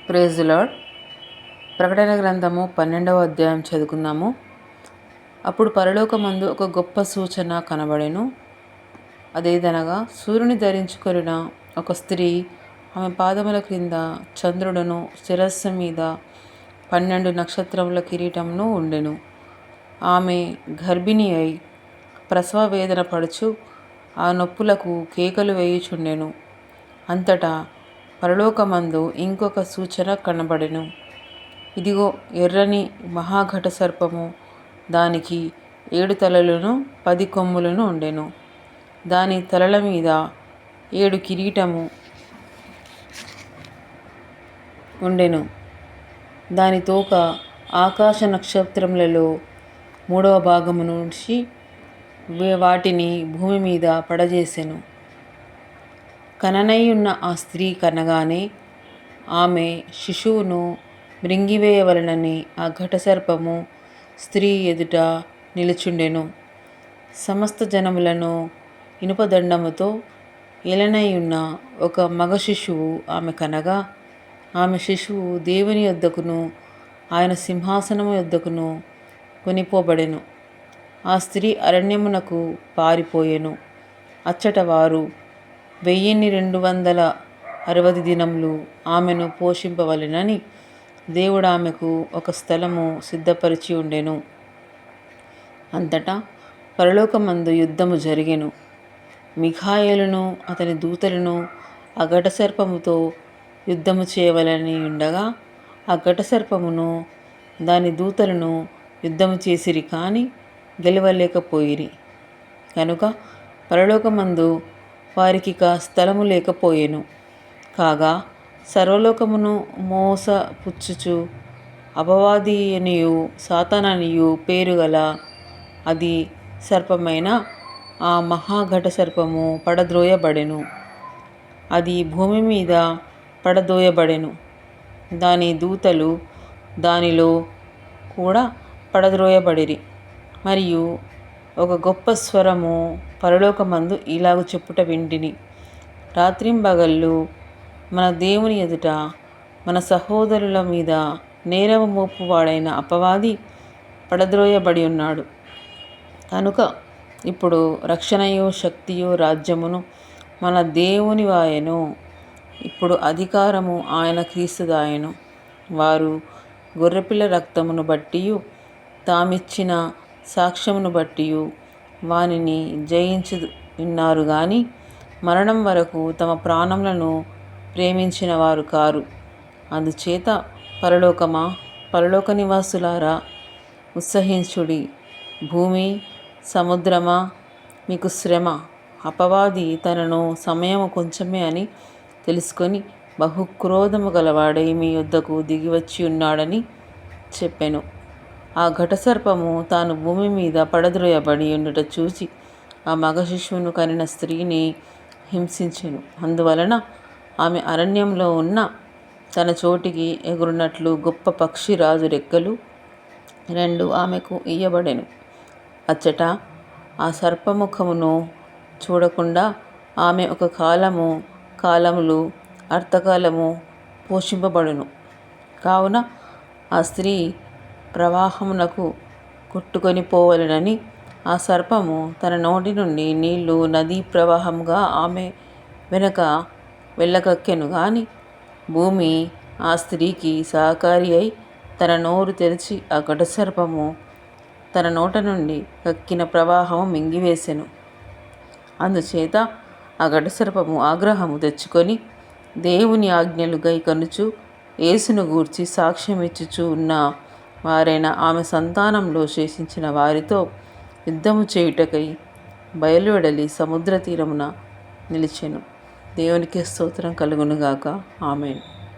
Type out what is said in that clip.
Praise the lord. ప్రకటన గ్రంథము 12వ అధ్యాయం చదువుకుందాము. అప్పుడు పరలోకమందు ఒక గొప్ప సూచన కనబడెను. అదేదనగా సూర్యుని ధరించుకొనిన ఒక స్త్రీ, ఆమె పాదముల క్రింద చంద్రుడును, శిరస్సు మీద 12 నక్షత్రముల కిరీటమును ఉండెను. ఆమె గర్భిణి అయి ప్రసవ వేదన పడుచు ఆ నొప్పులకు కేకలు వేయుచుండెను. అంతటా పరలోకమందు ఇంకొక సూచన కనబడెను. ఇదిగో, ఎర్రని మహాఘట సర్పము, దానికి 7 తలలును 10 కొమ్ములను ఉండెను. దాని తలల మీద 7 కిరీటము ఉండెను. దాని తోక ఆకాశ నక్షత్రములలో 3వ భాగము నుంచి వాటిని భూమి మీద పడజేసెను. కననయ్యున్న ఆ స్త్రీ కనగానే ఆమె శిశువును మృంగివేయవలనని ఆ ఘటసర్పము స్త్రీ ఎదుట నిలుచుండెను. సమస్త జనములను ఇనుపదండముతో ఏలనయ్యున్న ఒక మగ శిశువు ఆమె కనగా, ఆమె శిశువు దేవుని యొద్దకును ఆయన సింహాసనము యొద్దకును కొనిపోబడెను. ఆ స్త్రీ అరణ్యమునకు పారిపోయెను. అచ్చట వారు 1260 దినములు ఆమెను పోషింపవలెనని దేవుడు ఆమెకు ఒక స్థలము సిద్ధపరిచి ఉండెను. అంతటా పరలోకమందు యుద్ధము జరిగెను. మిఖాయేలును అతని దూతలను ఆ ఘటసర్పముతో యుద్ధము చేయవలని ఉండగా, ఆ ఘటసర్పమును దాని దూతలను యుద్ధము చేసిరి, కానీ గెలవలేకపోయిరి. కనుక పరలోకమందు వారికిక స్థలము లేకపోయెను. కాగా సర్వలోకమును మోసపుచ్చుచు అపవాది అనియు సాతాననియు పేరుగల అది సర్పమైన ఆ మహాఘట సర్పము పడద్రోయబడెను. అది భూమి మీద పడదోయబడెను. దాని దూతలు దానిలో కూడా పడద్రోయబడిరి. మరియు ఒక గొప్ప స్వరము పరలోకమందు ఇలాగు చెప్పుట వింటిని: రాత్రింబగళ్ళు మన దేవుని ఎదుట మన సహోదరుల మీద నేరము మోపువాడైన అపవాది పడద్రోయబడి ఉన్నాడు. కనుక ఇప్పుడు రక్షణయు శక్తియు రాజ్యమును మన దేవుని వాయెను. ఇప్పుడు అధికారము ఆయన క్రీస్తుదాయెను. వారు గొర్రెపిల్ల రక్తమును బట్టియు తామిచ్చిన సాక్ష్యమును బట్టియు వానిని జయించి ఉన్నారు గాని మరణం వరకు తమ ప్రాణములను ప్రేమించిన వారు కారు. అందుచేత పరలోకమా, పరలోక నివాసులారా, ఉత్సహించుడి. భూమి, సముద్రమా, మీకు శ్రమ. అపవాది తనను సమయము కొంచెమే అని తెలుసుకొని బహుక్రోధము గలవాడై మీ యొద్దకు దిగివచ్చి ఉన్నాడని చెప్పెను. ఆ ఘటసర్పము తాను భూమి మీద పడద్రోయబడి ఉండుట చూచి ఆ మగ శిశువును కనిన స్త్రీని హింసించెను. అందువలన ఆమె అరణ్యంలో ఉన్న తన చోటికి ఎగురునట్లు గొప్ప పక్షి రాజు రెక్కలు 2 ఆమెకు ఇయ్యబడెను. అచ్చట ఆ సర్పముఖమును చూడకుండా ఆమె ఒక కాలములు అర్థకాలము పోషింపబడును. కావున ఆ స్త్రీ ప్రవాహమునకు కొట్టుకొని పోవలెనని ఆ సర్పము తన నోటి నుండి నీళ్లు నదీ ప్రవాహముగా ఆమె వెనక వెళ్ళకక్కెను. గాని భూమి ఆ స్త్రీకి సహకారి అయి తన నోరు తెరిచి ఆ ఘటసర్పము తన నోట నుండి కక్కిన ప్రవాహము మింగివేసెను. అందుచేత ఆ ఘటసర్పము ఆగ్రహము తెచ్చుకొని దేవుని ఆజ్ఞలు గైకొనుచు యేసును గూర్చి సాక్ష్యమిచ్చుచు ఉన్న వారైన ఆమె సంతానంలో శేషించిన వారితో యుద్ధము చేయుటకై బయలువెడలి సముద్ర తీరమున నిలిచెను. దేవునికి స్తోత్రం కలుగునుగాక. ఆమేన్.